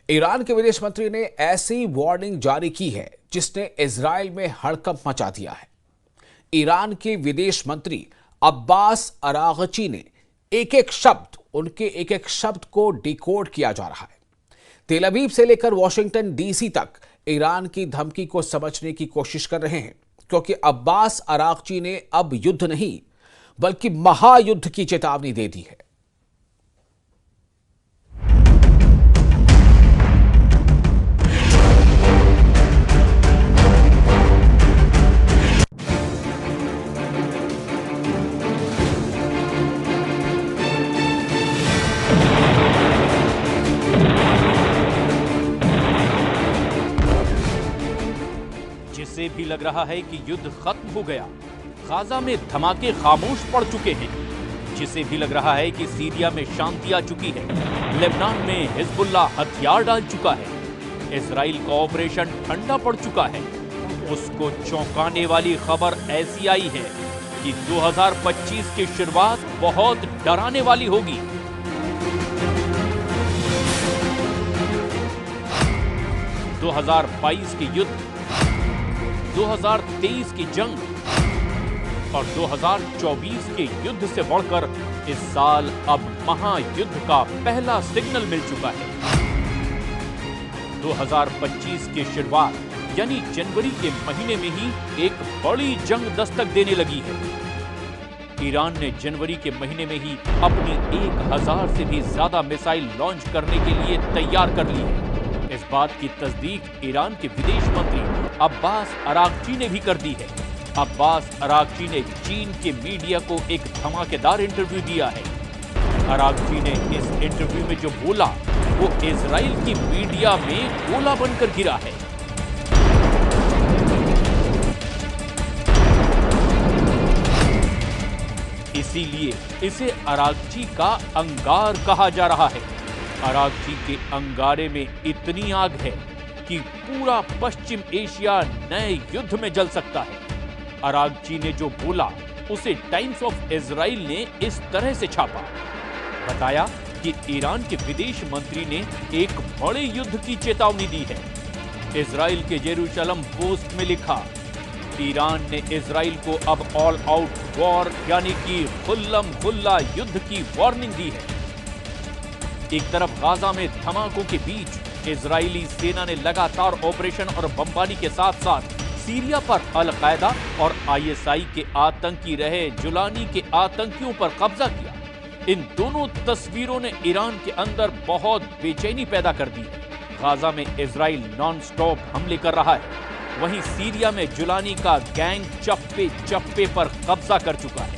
Iran के विदेश मंत्री ने ऐसी वार्निंग जारी की है जिसने इजराइल में हड़कंप मचा दिया है। ईरान के विदेश मंत्री अब्बास अरागची ने उनके एक एक शब्द को डिकोड किया जा रहा है। तेल अवीव से लेकर वॉशिंगटन डीसी तक ईरान की धमकी को समझने की कोशिश कर रहे हैं, क्योंकि अब्बास अरागची ने अब युद्ध नहीं बल्कि महायुद्ध की चेतावनी दे दी है। जिसे भी लग रहा है कि युद्ध खत्म हो गया, गाजा में धमाके खामोश पड़ चुके हैं, जिसे भी लग रहा है कि सीरिया में शांति आ चुकी है, लेबनान में हिजबुल्ला हथियार डाल चुका है, इजराइल का ऑपरेशन ठंडा पड़ चुका है, उसको चौंकाने वाली खबर ऐसी आई है कि 2025 की शुरुआत बहुत डराने वाली होगी। दो 2022 के युद्ध, 2023 की जंग और 2024 के युद्ध से बढ़कर इस साल अब महायुद्ध का पहला सिग्नल मिल चुका है। 2025 की शुरुआत यानी जनवरी के महीने में ही एक बड़ी जंग दस्तक देने लगी है। ईरान ने जनवरी के महीने में ही अपनी 1000 से भी ज्यादा मिसाइल लॉन्च करने के लिए तैयार कर ली है। इस बात की तस्दीक ईरान के विदेश मंत्री अब्बास अरागची ने भी कर दी है। अब्बास अरागची ने चीन के मीडिया को एक धमाकेदार इंटरव्यू दिया है। अरागची ने इस इंटरव्यू में जो बोला वो इजराइल की मीडिया में गोला बनकर गिरा है। इसीलिए इसे अरागची का अंगार कहा जा रहा है। अरागची के अंगारे में इतनी आग है कि पूरा पश्चिम एशिया नए युद्ध में जल सकता है। अरागची ने जो बोला उसे टाइम्स ऑफ इजराइल ने इस तरह से छापा। बताया कि ईरान के विदेश मंत्री ने एक बड़े युद्ध की चेतावनी दी है। इजराइल के जेरूशलम पोस्ट में लिखा, ईरान ने इजराइल को अब ऑल आउट वॉर यानी कि खुल्लम खुल्ला युद्ध की वार्निंग दी है। एक तरफ गाजा में धमाकों के बीच इजरायली सेना ने लगातार ऑपरेशन और बमबारी के साथ साथ सीरिया पर अल-कायदा और आईएसआई के आतंकी रहे जुलानी के आतंकियों पर कब्जा किया। इन दोनों तस्वीरों ने ईरान के अंदर बहुत बेचैनी पैदा कर दी है। गाजा में इजराइल नॉन स्टॉप हमले कर रहा है, वहीं सीरिया में जुलानी का गैंग चप्पे चप्पे पर कब्जा कर चुका है।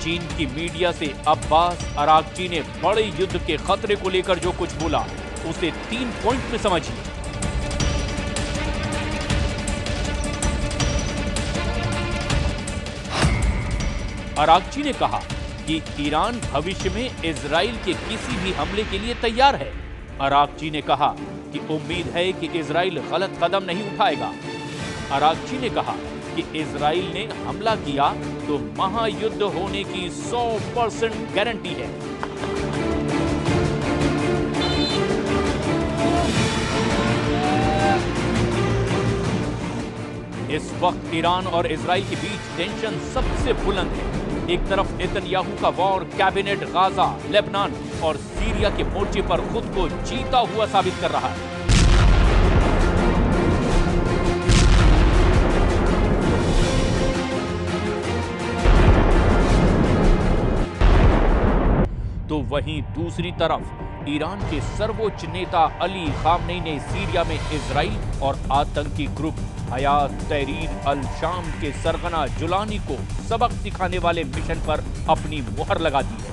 चीन की मीडिया से अब्बास अरागची ने बड़े युद्ध के खतरे को लेकर जो कुछ बोला उसे 3 पॉइंट में समझिए। अरागची ने कहा कि ईरान भविष्य में इजराइल के किसी भी हमले के लिए तैयार है। अरागची ने कहा कि उम्मीद है कि इजराइल गलत कदम नहीं उठाएगा। अरागची ने कहा कि इजराइल ने हमला किया तो महायुद्ध होने की 100% गारंटी है। इस वक्त ईरान और इजराइल के बीच टेंशन सबसे बुलंद है। एक तरफ नेतन्याहू का वॉर कैबिनेट गाजा, लेबनान और सीरिया के मोर्चे पर खुद को जीता हुआ साबित कर रहा है। तो वहीं दूसरी तरफ ईरान के सर्वोच्च नेता अली खामनेई ने सीरिया में इजराइल और आतंकी ग्रुप हयात तहरीर अल शाम के सरगना जुलानी को सबक सिखाने वाले मिशन पर अपनी मुहर लगा दी है।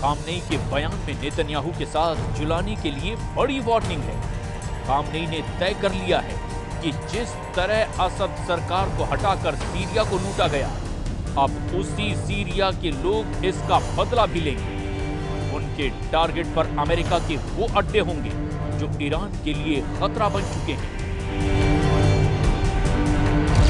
खामनेई के बयान में नेतन्याहू के साथ जुलानी के लिए बड़ी वार्निंग है। खामनेई ने तय कर लिया है कि जिस तरह असद सरकार को हटाकर सीरिया को लूटा गया, अब उसी सीरिया के लोग इसका बदला भी लेंगे। उनके टारगेट पर अमेरिका के वो अड्डे होंगे जो ईरान के लिए खतरा बन चुके हैं।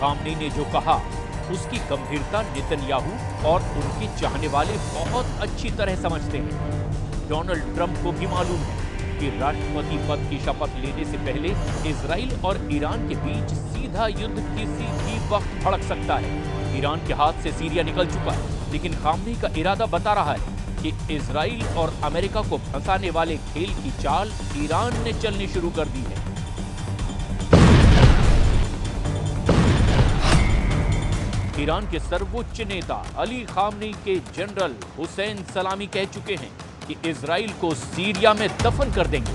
खामनेई ने जो कहा उसकी गंभीरता नेतन्याहू और उनके चाहने वाले बहुत अच्छी तरह समझते हैं। डोनाल्ड ट्रंप को भी मालूम है कि राष्ट्रपति पद की शपथ लेने से पहले इजराइल और ईरान के बीच सीधा युद्ध किसी भी वक्त भड़क सकता है। ईरान के हाथ से सीरिया निकल चुका है, लेकिन खामनेई का इरादा बता रहा है कि इजराइल और अमेरिका को फंसाने वाले खेल की चाल ईरान ने चलनी शुरू कर दी है। ईरान के सर्वोच्च नेता अली खामनेई के जनरल हुसैन सलामी कह चुके हैं कि इजराइल को सीरिया में दफन कर देंगे।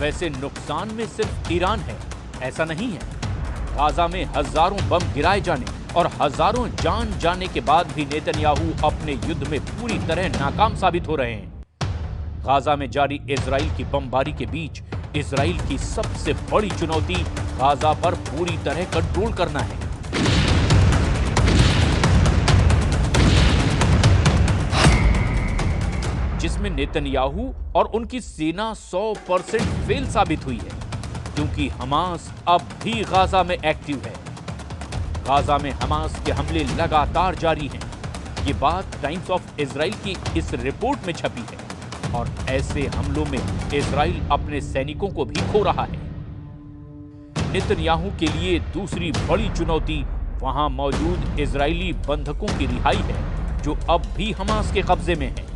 वैसे नुकसान में सिर्फ ईरान है, ऐसा नहीं है। गाजा में हजारों बम गिराए जाने और हजारों जान जाने के बाद भी नेतन्याहू अपने युद्ध में पूरी तरह नाकाम साबित हो रहे हैं। गाजा में जारी इजराइल की बमबारी के बीच इजराइल की सबसे बड़ी चुनौती गाजा पर पूरी तरह कंट्रोल करना है। जिसमें नेतन्याहू और उनकी सेना 100% फेल साबित हुई है, क्योंकि हमास अब भी गाजा में एक्टिव है। गाजा में हमास के हमले लगातार जारी हैं। ये बात टाइम्स ऑफ इजराइल की इस रिपोर्ट में छपी है और ऐसे हमलों में इजराइल अपने सैनिकों को भी खो रहा है। नेतन्याहू के लिए दूसरी बड़ी चुनौती वहां मौजूद इजरायली बंधकों की रिहाई है, जो अब भी हमास के कब्जे में है।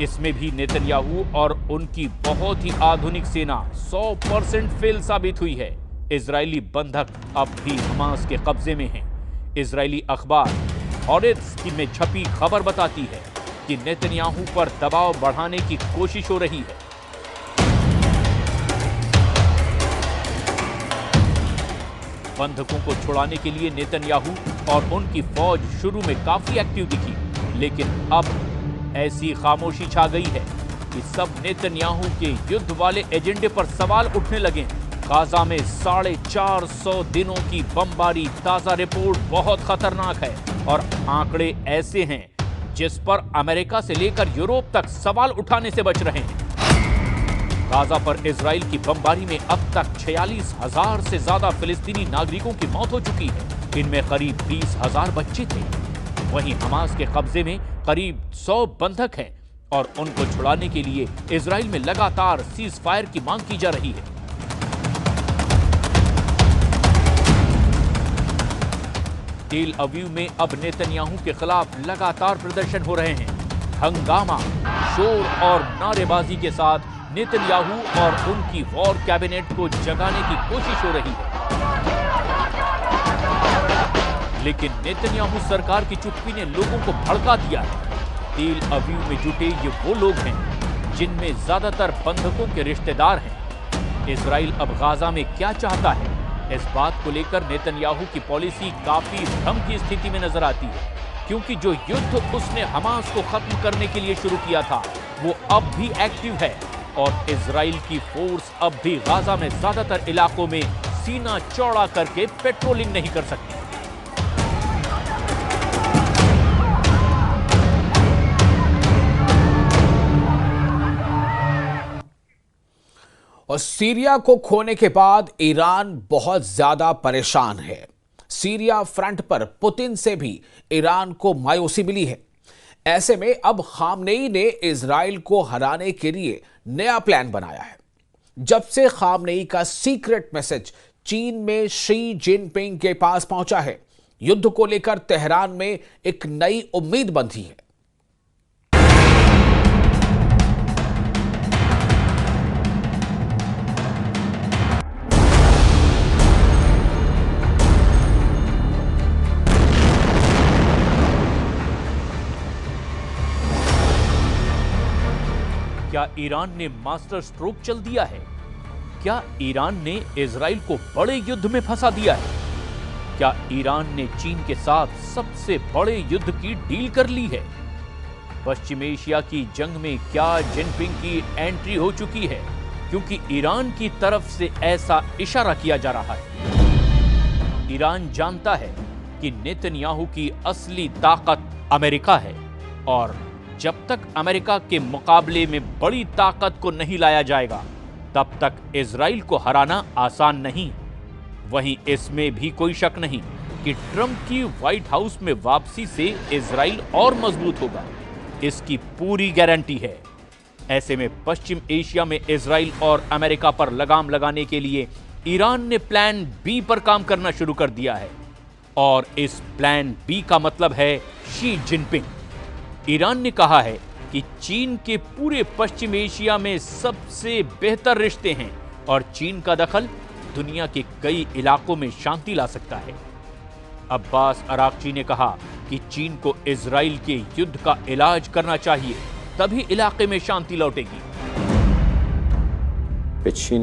इसमें भी नेतन्याहू और उनकी बहुत ही आधुनिक सेना 100% फेल साबित हुई है। इजरायली बंधक अब भी हमास के कब्जे में हैं। इजरायली अखबार हॉरेट्स में छपी खबर बताती है कि नेतन्याहू पर दबाव बढ़ाने की कोशिश हो रही है। बंधकों को छुड़ाने के लिए नेतन्याहू और उनकी फौज शुरू में काफी एक्टिव दिखी, लेकिन अब ऐसी खामोशी छा गई है कि सब नेतन्याहू के युद्ध वाले एजेंडे पर सवाल उठने लगे हैं। गाजा में 450 दिनों की बमबारी ताजा रिपोर्ट बहुत खतरनाक है और आंकड़े ऐसे हैं जिस पर अमेरिका से लेकर यूरोप तक सवाल उठाने से बच रहे हैं। गाजा पर इजराइल की बमबारी में अब तक 46,000 से ज्यादा फिलिस्तीनी नागरिकों की मौत हो चुकी है। इनमें करीब 20,000 बच्चे थे। वहीं हमास के कब्जे में करीब 100 बंधक हैं और उनको छुड़ाने के लिए इजराइल में लगातार सीज फायर की मांग की जा रही है। तेल अवीव में अब नेतन्याहू के खिलाफ लगातार प्रदर्शन हो रहे हैं। हंगामा, शोर और नारेबाजी के साथ नेतन्याहू और उनकी वॉर कैबिनेट को जगाने की कोशिश हो रही है। लेकिन नेतन्याहू सरकार की चुप्पी ने लोगों को भड़का दिया है। तेल अवीव में जुटे ये वो लोग हैं जिनमें ज्यादातर बंधकों के रिश्तेदार हैं। इजराइल अब गाजा में क्या चाहता है, इस बात को लेकर नेतन्याहू की पॉलिसी काफी भ्रम की स्थिति में नजर आती है, क्योंकि जो युद्ध उसने हमास को खत्म करने के लिए शुरू किया था वो अब भी एक्टिव है और इजराइल की फोर्स अब भी गाजा में ज्यादातर इलाकों में सीना चौड़ा करके पेट्रोलिंग नहीं कर सकती। और सीरिया को खोने के बाद ईरान बहुत ज्यादा परेशान है। सीरिया फ्रंट पर पुतिन से भी ईरान को मायूसी मिली है। ऐसे में अब खामनेई ने इजराइल को हराने के लिए नया प्लान बनाया है। जब से खामनेई का सीक्रेट मैसेज चीन में शी जिनपिंग के पास पहुंचा है, युद्ध को लेकर तेहरान में एक नई उम्मीद बंधी है। क्या ईरान ने मास्टर स्ट्रोक चल दिया है? क्या ईरान ने इजराइल को बड़े युद्ध में फंसा दिया है? क्या ईरान ने चीन के साथ सबसे बड़े युद्ध की डील कर ली है? पश्चिम एशिया की जंग में क्या जिनपिंग की एंट्री हो चुकी है? क्योंकि ईरान की तरफ से ऐसा इशारा किया जा रहा है। ईरान जानता है कि नेतन्याहू की असली ताकत अमेरिका है और जब तक अमेरिका के मुकाबले में बड़ी ताकत को नहीं लाया जाएगा, तब तक इजराइल को हराना आसान नहीं। वहीं इसमें भी कोई शक नहीं कि ट्रंप की व्हाइट हाउस में वापसी से इजराइल और मजबूत होगा, इसकी पूरी गारंटी है। ऐसे में पश्चिम एशिया में इजराइल और अमेरिका पर लगाम लगाने के लिए ईरान ने प्लान बी पर काम करना शुरू कर दिया है और इस प्लान बी का मतलब है शी जिनपिंग। ईरान ने कहा है कि चीन के पूरे पश्चिम एशिया में सबसे बेहतर रिश्ते हैं और चीन का दखल दुनिया के कई इलाकों में शांति ला सकता है। अब्बास अरागची ने कहा कि चीन को इजराइल के युद्ध का इलाज करना चाहिए, तभी इलाके में शांति लौटेगी। चीन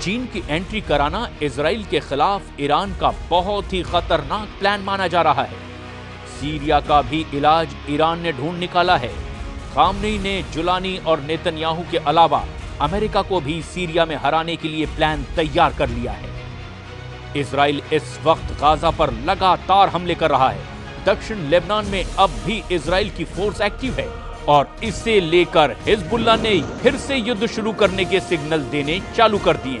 चीन की एंट्री कराना इजराइल के खिलाफ ईरान का बहुत ही खतरनाक प्लान माना जा रहा है। सीरिया का भी इलाज ईरान ने ढूंढ निकाला है। खामनेई ने जुलानी और नेतन्याहू के अलावा अमेरिका को भी सीरिया में हराने के लिए प्लान तैयार कर लिया है। इजराइल इस वक्त गाजा पर लगातार हमले कर रहा है। दक्षिण लेबनान में अब भी इजराइल की फोर्स एक्टिव है और इसे लेकर हिजबुल्लाह ने फिर से युद्ध शुरू करने के सिग्नल देने चालू कर दिए।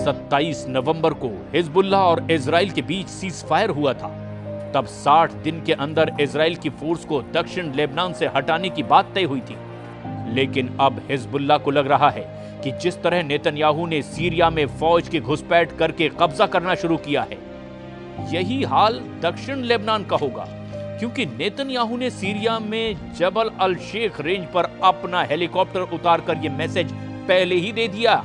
27 नवंबर को हिजबुल्लाह और इजराइल के बीच सीज फायर हुआ था। तब 60 दिन के अंदर इजराइल की फोर्स को दक्षिण लेबनान से हटाने की बात तय हुई थी। लेकिन अब हिजबुल्लाह को लग रहा है कि जिस तरह नेतन्याहू ने सीरिया में फौज की घुसपैठ करके कब्जा करना शुरू किया है, यही हाल दक्षिण लेबनान का होगा, क्योंकि नेतन्याहू ने सीरिया में जबल अल शेख रेंज पर अपना हेलीकॉप्टर उतारकर यह मैसेज पहले ही दे दिया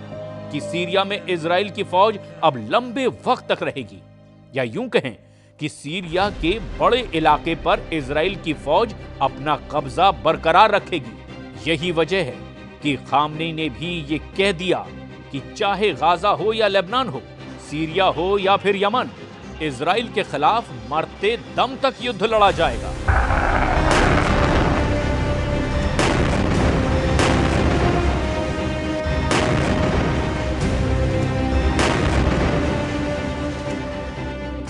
कि सीरिया में इजराइल की फौज अब लंबे वक्त तक रहेगी, या यूं कहें कि सीरिया के बड़े इलाके पर इजराइल की फौज अपना कब्जा बरकरार रखेगी। यही वजह है कि खामनेई ने भी ये कह दिया कि चाहे गाजा हो या लेबनान हो, सीरिया हो या फिर यमन, इजराइल के खिलाफ मरते दम तक युद्ध लड़ा जाएगा।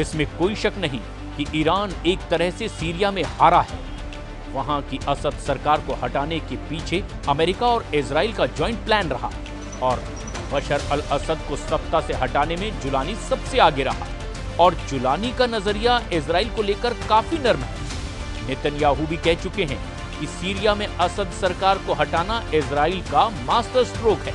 इसमें कोई शक नहीं कि ईरान एक तरह से सीरिया में हारा है। वहां की असद सरकार को हटाने के पीछे अमेरिका और इजराइल का जॉइंट प्लान रहा और बशर अल असद को सत्ता से हटाने में जुलानी सबसे आगे रहा और जुलानी का नजरिया इजराइल को लेकर काफी नर्म है। नेतन्याहू भी कह चुके हैं कि सीरिया में असद सरकार को हटाना इजराइल का मास्टर स्ट्रोक है।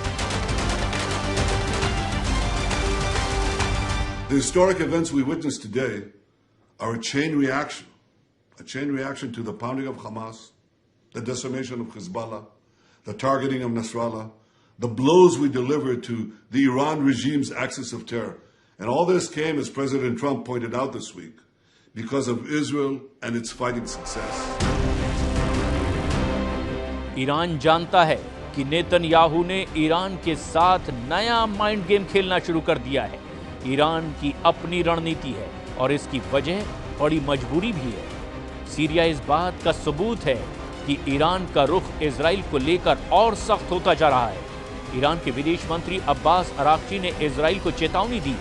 The historic events we witnessed today are a chain reaction to the pounding of Hamas, the decimation of Hezbollah, the targeting of Nasrallah, the blows we delivered to the Iran regime's axis of terror. And all this came, as President Trump pointed out this week, because of Israel and its fighting success. Iran जानता है कि Netanyahu ने Iran के साथ नया mind game खेलना शुरू कर दिया है। ईरान की अपनी रणनीति है और इसकी वजह बड़ी मजबूरी भी है। सीरिया इस बात का सबूत है कि ईरान का रुख इजराइल को लेकर और सख्त होता जा रहा है। ईरान के विदेश मंत्री अब्बास अरागची ने इजराइल को चेतावनी दी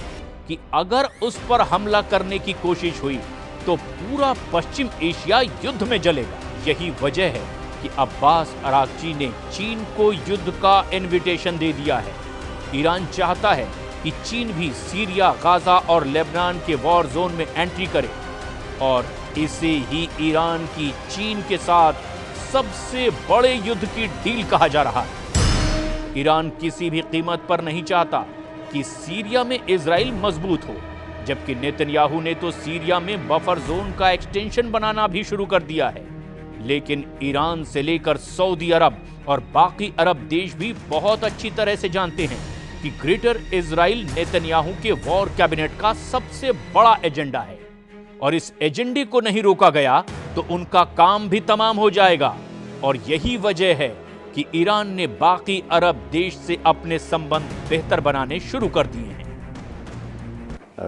कि अगर उस पर हमला करने की कोशिश हुई तो पूरा पश्चिम एशिया युद्ध में जलेगा। यही वजह है कि अब्बास अरागची ने चीन को युद्ध का इनविटेशन दे दिया है। ईरान चाहता है कि चीन भी सीरिया, गाजा और लेबनान के वॉर जोन में एंट्री करे और इसे ही ईरान की चीन के साथ सबसे बड़े युद्ध की डील कहा जा रहा है। ईरान किसी भी कीमत पर नहीं चाहता कि सीरिया में इजराइल मजबूत हो, जबकि नेतन्याहू ने तो सीरिया में बफर जोन का एक्सटेंशन बनाना भी शुरू कर दिया है। लेकिन ईरान से लेकर सऊदी अरब और बाकी अरब देश भी बहुत अच्छी तरह से जानते हैं कि ग्रेटर इजराइल नेतन्याहू के वॉर कैबिनेट का सबसे बड़ा एजेंडा है और इस एजेंडे को नहीं रोका गया तो उनका काम भी तमाम हो जाएगा। और यही वजह है कि ईरान ने बाकी अरब देश से अपने संबंध बेहतर बनाने शुरू कर दिए हैं।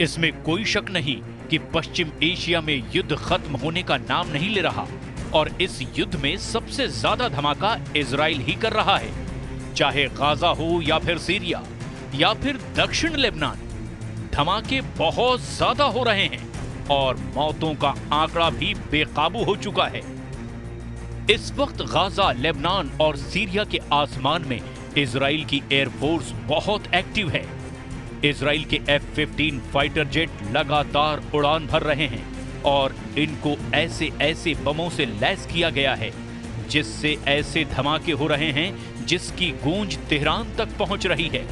इसमें कोई शक नहीं कि पश्चिम एशिया में युद्ध खत्म होने का नाम नहीं ले रहा और इस युद्ध में सबसे ज्यादा धमाका इजराइल ही कर रहा है, चाहे गाजा हो या फिर सीरिया या फिर दक्षिण लेबनान। धमाके बहुत ज्यादा हो रहे हैं और मौतों का आंकड़ा भी बेकाबू हो चुका है। इस वक्त गाजा, लेबनान और सीरिया के आसमान में इजराइल की एयरफोर्स बहुत एक्टिव है। इजराइल के F-15 फाइटर जेट लगातार उड़ान भर रहे हैं और इनको ऐसे ऐसे बमों से लैस किया गया है जिससे ऐसे धमाके हो रहे हैं जिसकी गूंज तेहरान तक पहुंच रही है।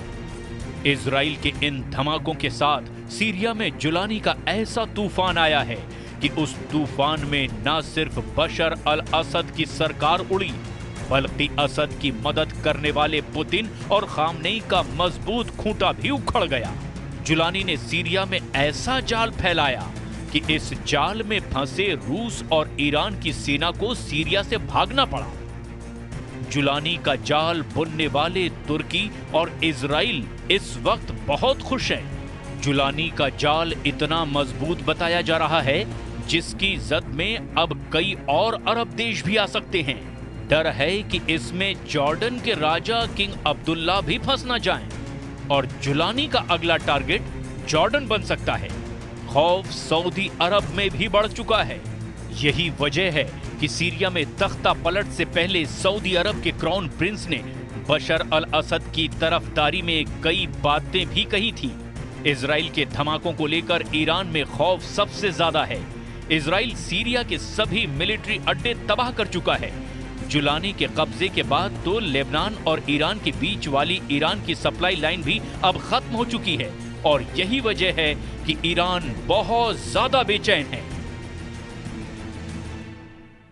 इजराइल के इन धमाकों के साथ सीरिया में जुलानी का ऐसा तूफान आया है कि उस तूफान में न सिर्फ बशर अल असद की सरकार उड़ी बल्कि असद की मदद करने वाले पुतिन और खामनेई का मजबूत खूंटा भी उखड़ गया। जुलानी ने सीरिया में ऐसा जाल फैलाया कि इस जाल में फंसे रूस और ईरान की सेना को सीरिया से भागना पड़ा। जुलानी का जाल बुनने वाले तुर्की और इजराइल इस वक्त बहुत खुश हैं। जुलानी का जाल इतना मजबूत बताया जा रहा है जिसकी जद में अब कई और अरब देश भी आ सकते हैं। डर है कि इसमें जॉर्डन के राजा किंग अब्दुल्ला भी फंस ना जाएं और जुलानी का अगला टारगेट जॉर्डन बन सकता है। खौफ सऊदी अरब में भी बढ़ चुका है। यही वजह है कि सीरिया में तख्ता पलट से पहले सऊदी अरब के क्राउन प्रिंस ने बशर अल असद की तरफदारी में कई बातें भी कही थी। इजराइल के धमाकों को लेकर ईरान में खौफ सबसे ज्यादा है। इजराइल सीरिया के सभी मिलिट्री अड्डे तबाह कर चुका है। जुलानी के कब्जे के बाद तो लेबनान और ईरान के बीच वाली ईरान की सप्लाई लाइन भी अब खत्म हो चुकी है और यही वजह है कि ईरान बहुत ज्यादा बेचैन है।